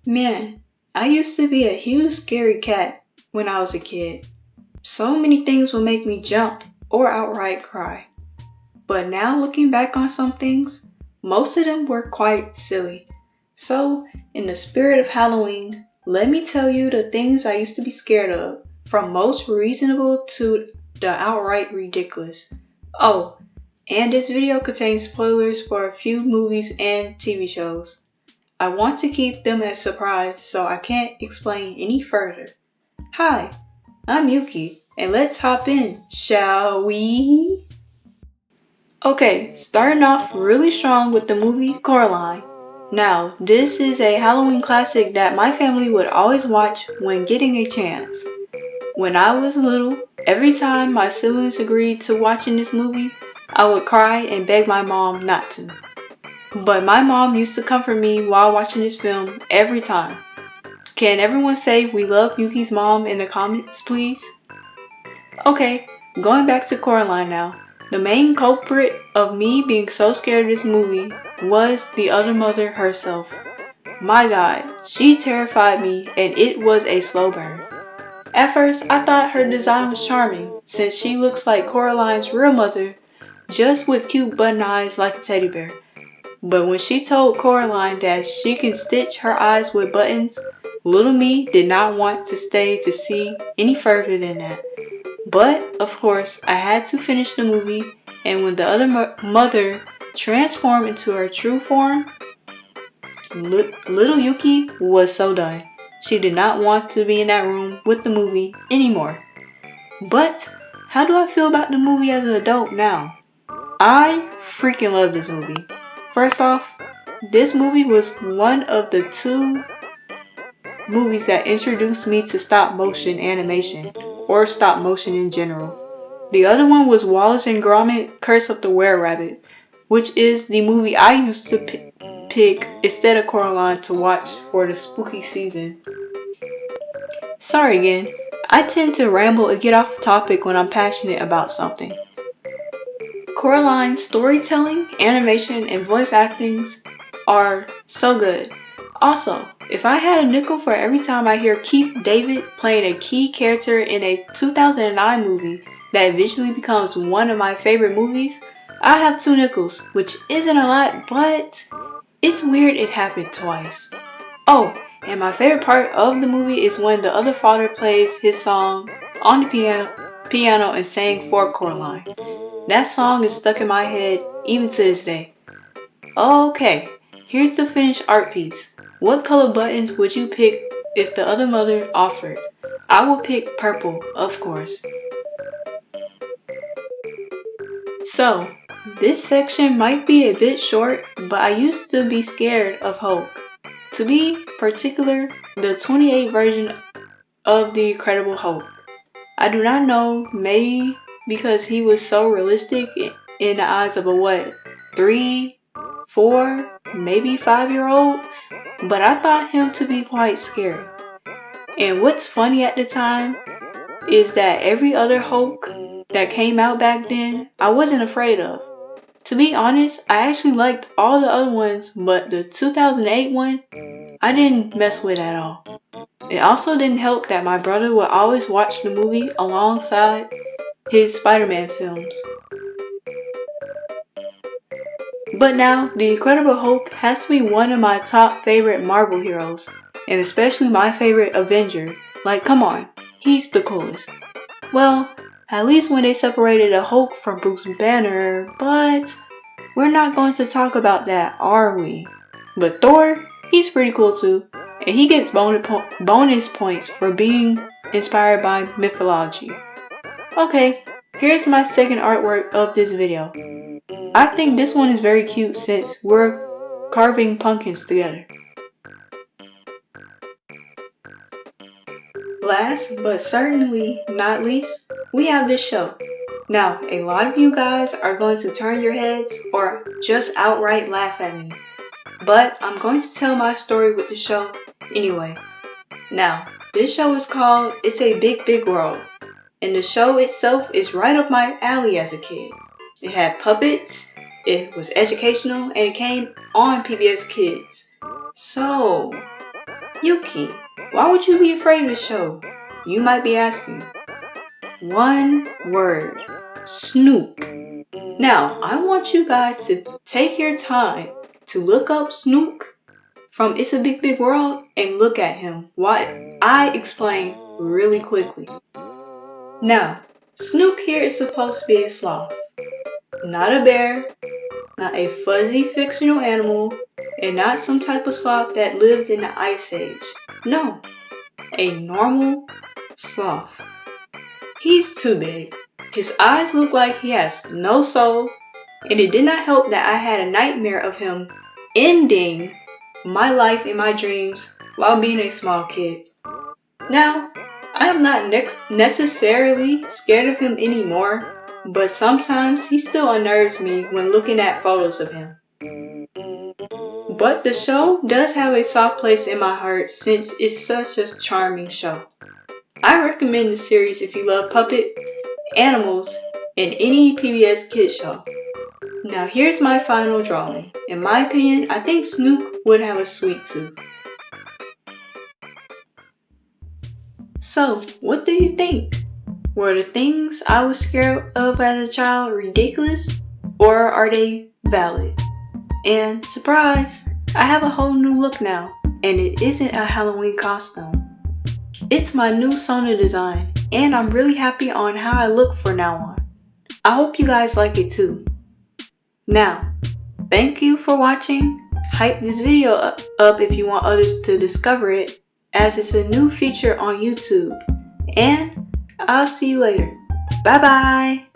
Man, I used to be a huge scary cat when I was a kid. So many things would make me jump or outright cry. But now looking back on some things, most of them were quite silly. So, in the spirit of Halloween, let me tell you the things I used to be scared of, from most reasonable to the outright ridiculous. Oh, and this video contains spoilers for a few movies and TV shows. I want to keep them a surprise, so I can't explain any further. Hi, I'm Yuki, and let's hop in, shall we? Okay, starting off really strong with the movie Coraline. Now, this is a Halloween classic that my family would always watch when getting a chance. When I was little, every time my siblings agreed to watching this movie, I would cry and beg my mom not to. But my mom used to comfort me while watching this film every time. Can everyone say we love Yuki's mom in the comments, please? Okay, going back to Coraline now. The main culprit of me being so scared of this movie was the other mother herself. My god, she terrified me and it was a slow burn. At first, I thought her design was charming since she looks like Coraline's real mother, just with cute button eyes like a teddy bear. But when she told Coraline that she can stitch her eyes with buttons, little me did not want to stay to see any further than that. But, of course, I had to finish the movie, and when the other mother transformed into her true form, little Yuki was so done. She did not want to be in that room with the movie anymore. But, how do I feel about the movie as an adult now? I freaking love this movie. First off, this movie was one of the two movies that introduced me to stop motion animation, or stop motion in general. The other one was Wallace and Gromit: Curse of the Were-Rabbit, which is the movie I used to pick instead of Coraline to watch for the spooky season. Sorry again, I tend to ramble and get off topic when I'm passionate about something. Coraline's storytelling, animation, and voice actings are so good. Also, if I had a nickel for every time I hear Keith David playing a key character in a 2009 movie that eventually becomes one of my favorite movies, I have 2 nickels, which isn't a lot, but it's weird it happened twice. Oh, and my favorite part of the movie is when the other father plays his song on the piano and sang for Coraline. That song is stuck in my head even to this day. Okay, here's the finished art piece. What color buttons would you pick if the other mother offered? I will pick purple, of course. So, this section might be a bit short, but I used to be scared of Hulk. To be particular, the 28 version of the Incredible Hulk. I do not know, maybe because he was so realistic in the eyes of a 3, 4, maybe 5-year-old, but I thought him to be quite scary. And what's funny at the time is that every other Hulk that came out back then, I wasn't afraid of. To be honest, I actually liked all the other ones, but the 2008 one, I didn't mess with at all. It also didn't help that my brother would always watch the movie alongside his Spider-Man films. But now, the Incredible Hulk has to be one of my top favorite Marvel heroes, and especially my favorite Avenger. Like, come on, he's the coolest. Well, at least when they separated the Hulk from Bruce Banner, but we're not going to talk about that, are we? But Thor, he's pretty cool too, and he gets bonus points for being inspired by mythology. Okay, here's my second artwork of this video. I think this one is very cute since we're carving pumpkins together. Last but certainly not least, we have this show. Now, a lot of you guys are going to turn your heads or just outright laugh at me. But I'm going to tell my story with the show anyway. Now, this show is called It's a Big Big World, and the show itself is right up my alley as a kid. It had puppets, it was educational, and it came on PBS Kids. So, Yuki, why would you be afraid of the show? You might be asking. One word. Snoop. Now, I want you guys to take your time to look up Snoop from It's a Big Big World and look at him while I explain really quickly. Now, Snoop here is supposed to be a sloth. Not a bear, not a fuzzy fictional animal, and not some type of sloth that lived in the Ice Age. No, a normal sloth. He's too big. His eyes look like he has no soul, and it did not help that I had a nightmare of him ending my life in my dreams while being a small kid. Now, I am not necessarily scared of him anymore, but sometimes he still unnerves me when looking at photos of him. But the show does have a soft place in my heart since it's such a charming show. I recommend the series if you love puppet, animals, and any PBS kid show. Now here's my final drawing. In my opinion, I think Snoop would have a sweet tooth. So, what do you think? Were the things I was scared of as a child ridiculous, or are they valid? And surprise, I have a whole new look now, and it isn't a Halloween costume. It's my new Sona design, and I'm really happy on how I look from now on. I hope you guys like it too. Now, thank you for watching. Hype this video up if you want others to discover it, as it's a new feature on YouTube. And I'll see you later. Bye bye!